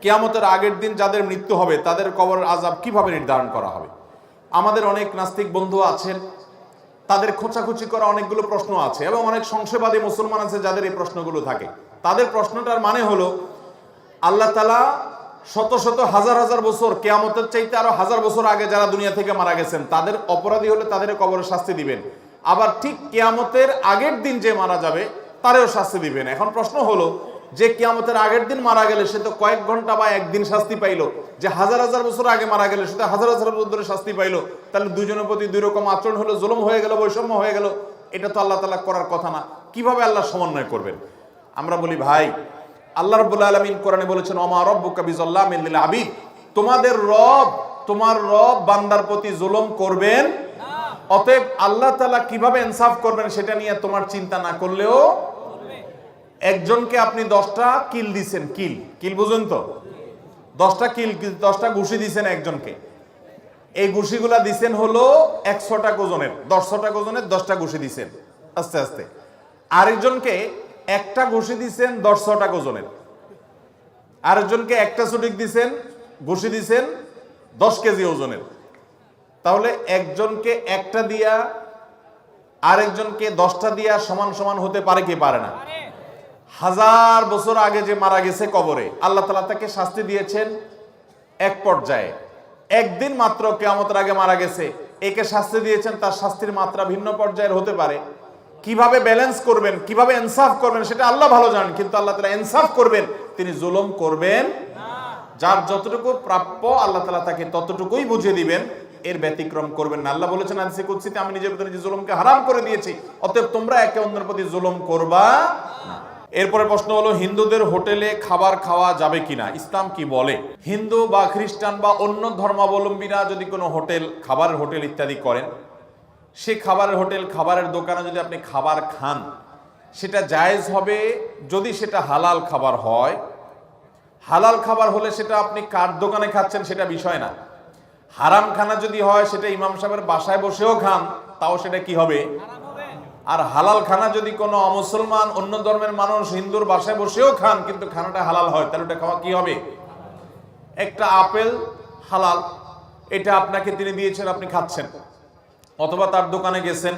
কিয়ামতের আগের দিন যাদের মৃত্যু হবে তাদের কবরের আযাব কিভাবে নির্ধারণ করা হবে। আমাদের অনেক নাস্তিক বন্ধু আছেন, তাদের খোঁচাখুচি করা অনেকগুলো প্রশ্ন আছে এবং অনেক সংশয়বাদী মুসলমান আছে যাদের এই প্রশ্নগুলো থাকে। তাদের প্রশ্নটার মানে হলো আল্লাহ তাআলা শত শত হাজার হাজার বছর, কিয়ামতের চাইতে আরো হাজার বছর আগে যারা দুনিয়া থেকে মারা গেছেন তাদের অপরাধী হলে তাদের কবরে শাস্তি দিবেন, আবার ঠিক কিয়ামতের আগের দিন যে মারা যাবে তারেও শাস্তি দিবেন। এখন প্রশ্ন হলো যে কিয়ামতের আগের দিন মারা গেলে সে তো কয়েক ঘন্টা বা একদিন শাস্তি পাইলো, যে হাজার হাজার বছর আগে মারা গেলে সে তো হাজার হাজার বছর ধরে শাস্তি পাইলো, তাহলে দুজনের প্রতি দুই রকম আচরণ হলো, জুলুম হয়ে গেল, বৈষম্য হয়ে গেল। এটা তো আল্লাহ তাআলা করার কথা না। কিভাবে আল্লাহ সমন্বয় করবেন? আমরা বলি ভাই, আল্লাহ রাব্বুল আলামিন কোরআনে বলেছেন ওমা রাব্বুকা বিযাল্লামিল লিল আবিদ, তোমার রব বান্দার প্রতি জুলুম করবেন না। অতএব আল্লাহ তাআলা কিভাবে ইনসাফ করবেন সেটা নিয়ে তোমার চিন্তা না করলেও, একজনকে আপনি 10টা কিল দিছেন, কিল বুঝুন তো, 10টা কিল, 10টা ঘুষি দিছেন একজনকে, এই ঘুষিগুলা দিছেন হলো 100 টাকা ওজনের, 100 টাকা ওজনের 10টা ঘুষি দিছেন আস্তে আস্তে। আরেকজনকে একটা ঘুষি দিছেন 100 টাকা ওজনের, আরেকজনকে একটা ছুটিক দিছেন, ঘুষি দিছেন 10 কেজি ওজনের। তাহলে একজনকে একটা দিয়া আরেকজনকে 10টা দিয়া সমান সমান হতে পারে কি পারে না? হাজার বছর আগে যে মারা গেছে কবরে, আল্লাহ তাআলা তাকে শাস্তি দিয়েছেন এক পর্যায়ে, একদিন মাত্র কিয়ামতের আগে মারা গেছে, একে শাস্তি দিয়েছেন তার শাস্তির মাত্রা ভিন্ন পর্যায়ের হতে পারে। কিভাবে ব্যালেন্স করবেন, কিভাবে ইনসাফ করবেন সেটা আল্লাহ ভালো জানেন, কিন্তু আল্লাহ তাআলা ইনসাফ করবেন, তিনি জুলুম করবেন না। যার যতটুকু প্রাপ্য আল্লাহ তাআলা তাকে ততটুকুই বুঝিয়ে দিবেন, এর ব্যতিক্রম করবেন না। আল্লাহ বলেছেন হাদিসে কুদসিতে, আমি নিজের প্রতি নিজে জুলুমকে হারাম করে দিয়েছি, অতএব তোমরা একে অন্যের প্রতি জুলুম করবা না। এরপরে প্রশ্ন হলো হিন্দুদের হোটেলে খাবার খাওয়া যাবে কিনা, ইসলাম কি বলে? হিন্দু বা খ্রিস্টান বা অন্য ধর্মাবলম্বীরা যদি কোনো হোটেল, খাবারের হোটেল ইত্যাদি করেন, সে খাবারের দোকানে যদি আপনি খাবার খান, সেটা জায়েজ হবে যদি সেটা হালাল খাবার হয়। হালাল খাবার হলে সেটা আপনি কার দোকানে খাচ্ছেন সেটা বিষয় না। হারাম খানা যদি হয়, সেটা ইমাম সাহেবের বাসায় বসেও খান, তাও সেটা কি হবে? আর হালাল খানা যদি কোনো অমুসলমান, অন্য ধর্মের মানুষ হিন্দুর বাসায় বসেও খান, কিন্তু খানাটা হালাল হয়, তাহলে ওটা খাওয়া কি হবে? একটা আপেল হালাল, এটা আপনাকে তিনি দিয়েছেন, আপনি খাচ্ছেন, অথবা তার দোকানে গেছেন,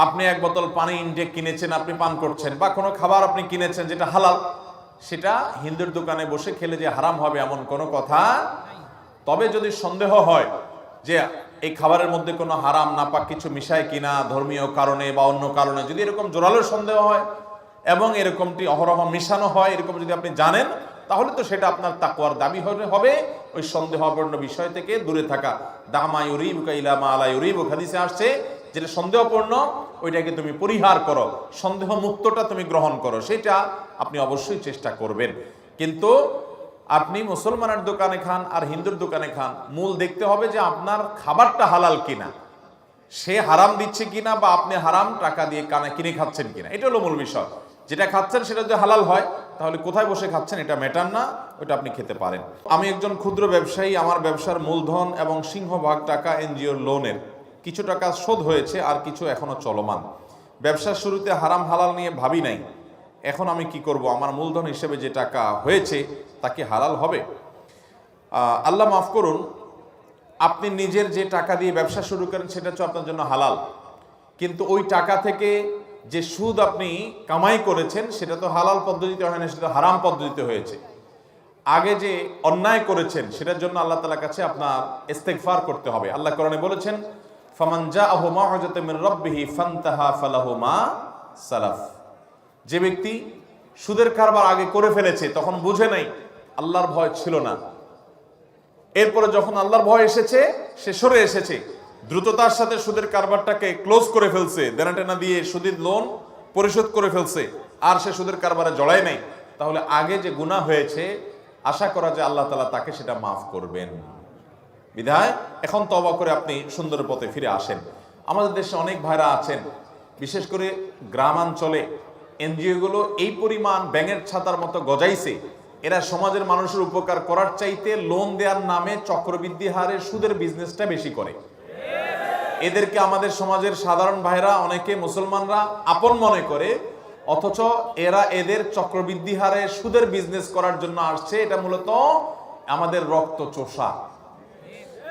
আপনি এক বোতল পানি ইনটেক কিনেছেন, আপনি পান করছেন, বা কোনো খাবার আপনি কিনেছেন যেটা হালাল, সেটা হিন্দুর দোকানে বসে খেলে যে হারাম হবে এমন কোনো কথা। তবে যদি সন্দেহ হয় যে এই খাবারের মধ্যে কোনো হারাম নাপাক কিছু মিশায় কিনা, ধর্মীয় কারণে বা অন্য কারণে, যদি এরকম জোরালো সন্দেহ হয় এবং এরকমটি অহরহ মিশানো হয়, এরকম যদি আপনি জানেন, তাহলে তো সেটা আপনার তাকওয়ার দাবি হবে ওই সন্দেহপূর্ণ বিষয় থেকে দূরে থাকা। দামা ইউরিবুকা ইলা মা লা ইউরিবুক, হাদিসে আসছে যেটা সন্দেহপূর্ণ ওইটাকে তুমি পরিহার করো, সন্দেহ মুক্তটা তুমি গ্রহণ করো, সেটা আপনি অবশ্যই চেষ্টা করবেন। কিন্তু আপনি মুসলমানের দোকানে খান আর হিন্দুর দোকানে খান, মূল দেখতে হবে যে আপনার খাবারটা হালাল কিনা, সে হারাম দিচ্ছে কিনা, বা আপনি হারাম টাকা দিয়ে কিনে খাচ্ছেন কিনা, এটা হলো মূল বিষয়। যেটা খাচ্ছেন সেটা যদি হালাল হয়, তাহলে কোথায় বসে খাচ্ছেন এটা ম্যাটার না, ওটা আপনি খেতে পারেন। আমি একজন ক্ষুদ্র ব্যবসায়ী, আমার ব্যবসার মূলধন এবং সিংহভাগ টাকা এনজিওর লোনের, কিছু টাকা শোধ হয়েছে আর কিছু এখনো চলমান। ব্যবসার শুরুতে হারাম হালাল নিয়ে ভাবি নাই, এখন আমি কি করব? আমার মূলধন হিসেবে যে টাকা হয়েছে তা কি হালাল হবে? আল্লাহ মাফ করুন, আপনি নিজের যে টাকা দিয়ে ব্যবসা শুরু করেন সেটা হচ্ছে আপনার জন্য হালাল, কিন্তু ওই টাকা থেকে যে সুদ আপনি কামাই করেছেন সেটা তো হালাল পদ্ধতিতে হয় না, সেটা হারাম পদ্ধতিতে হয়েছে। আগে যে অন্যায় করেছেন সেটার জন্য আল্লাহ তাআলার কাছে আপনার ইস্তেগফার করতে হবে। আল্লাহ কোরআনে বলেছেন ফামান জাআহু মাউযাতুম মির রাব্বিহি ফান্তাহা ফালাহু মা সালাফ। যে ব্যক্তি সুদের কারবার আগে করে ফেলেছে, তখন বুঝে নাই, আল্লাহর ভয় ছিল না, এরপরে যখন আল্লাহর ভয় এসেছে সে সরে এসেছে, দ্রুততার সাথে সুদের কারবারটাকে ক্লোজ করে ফেলছে, দেনা টেনা দিয়ে সুদের লোন পরিশোধ করে ফেলছে, আর সে সুদের কারবারে জড়ায় নাই, তাহলে আগে যে গুনাহ হয়েছে আশা করা যায় আল্লাহ তাআলা তাকে সেটা মাফ করবেন। বিধায় এখন তওবা করে আপনি সুন্দর পথে ফিরে আসেন। আমাদের দেশে অনেক ভাইরা আছেন, বিশেষ করে গ্রামাঞ্চলে এনজিওগুলো এই পরিমাণ ব্যাঙের ছাতার মতো গজাইছে, এরা সমাজের মানুষের উপকার করার চাইতে লোন দেওয়ার নামে চক্রবৃদ্ধি হারে সুদের বিজনেসটা বেশি করে। এদেরকে আমাদের সমাজের সাধারণ ভাইরা, অনেকে মুসলমানরা আপন মনে করে, অথচ এরা এদের চক্রবৃদ্ধি হারে সুদের বিজনেস করার জন্য আসছে। এটা মূলত আমাদের রক্ত চোষা।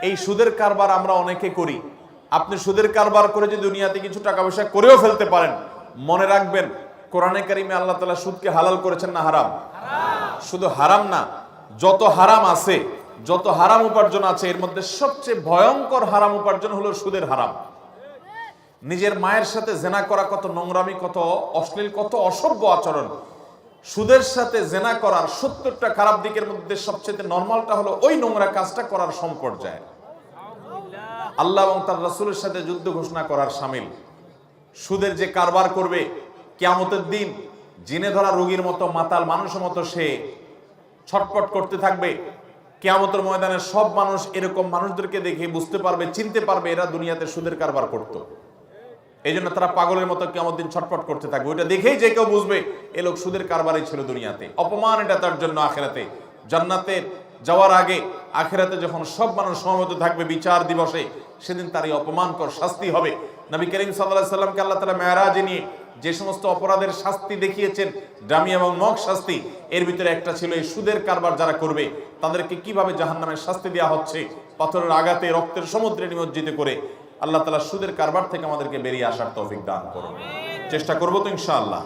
এই সুদের কারবার আমরা অনেকে করি। আপনি সুদের কারবার করে যদি দুনিয়াতে কিছু টাকা পয়সা করেও ফেলতে পারেন, মনে রাখবেন কোরআনে কারিমে আল্লাহ তাআলা সুদকে হালাল করেছেন না হারাম? শুধু হারাম না, যত হারাম আছে, যত হারাম উপার্জন আছে, এর মধ্যে সবচেয়ে ভয়ঙ্কর হারাম উপার্জন হলো সুদের হারাম। নিজের মায়ের সাথে জেনা করা কত নোংরামি, কত অশ্লীল, কত অসভ্য আচরণ। সুদের সাথে জেনা করার 70টা খারাপ দিকের মধ্যে সবচেয়ে নরমালটা হলো ওই নোংরা কাজটা করার সম্পর্যায়। আল্লাহ এবং তার রাসূলের সাথে যুদ্ধ ঘোষণা করার শামিল। সুদের যে কারবার করবে, কিয়ামতের দিন জিনে ধরা রোগীর মতো, মাতাল মানুষের মতো সে ছটপট করতে থাকবে। কিয়ামতের ময়দানে সব মানুষ এরকম মানুষদেরকে দেখে বুঝতে পারবে, চিনতে পারবে এরা দুনিয়াতে সুদের কারবার করত। এই জন্য তারা পাগলের মতো কিয়ামত দিন ছটপট করতে থাকবে। ওইটা দেখেই যে কেউ বুঝবে এ লোক সুদের কারবারই ছিল দুনিয়াতে। অপমান এটা তার জন্য আখিরাতে। জান্নাতে যাওয়ার আগে আখিরাতে যখন সব মানুষ সমবেত থাকবে বিচার দিবসে, সেদিন তার এই অপমানকর শাস্তি হবে। নবী করিম সাল্লাল্লাহু আলাইহি সাল্লামকে আল্লাহ তাআলা মেরাজে নিয়ে যে সমস্ত অপরাধের শাস্তি দেখিয়েছেন, দামি এবং মগ শাস্তি, এর ভিতরে একটা ছিল এই সুদের কারবার যারা করবে তাদেরকে কিভাবে জাহান্নামের শাস্তি দেওয়া হচ্ছে, পাথরের আঘাতে রক্তের সমুদ্রে নিমজ্জিত করে। আল্লাহ তাআলা সুদের কারবার থেকে আমাদেরকে বেরিয়ে আসার তৌফিক দান করুন। চেষ্টা করবো তো ইনশাআল্লাহ।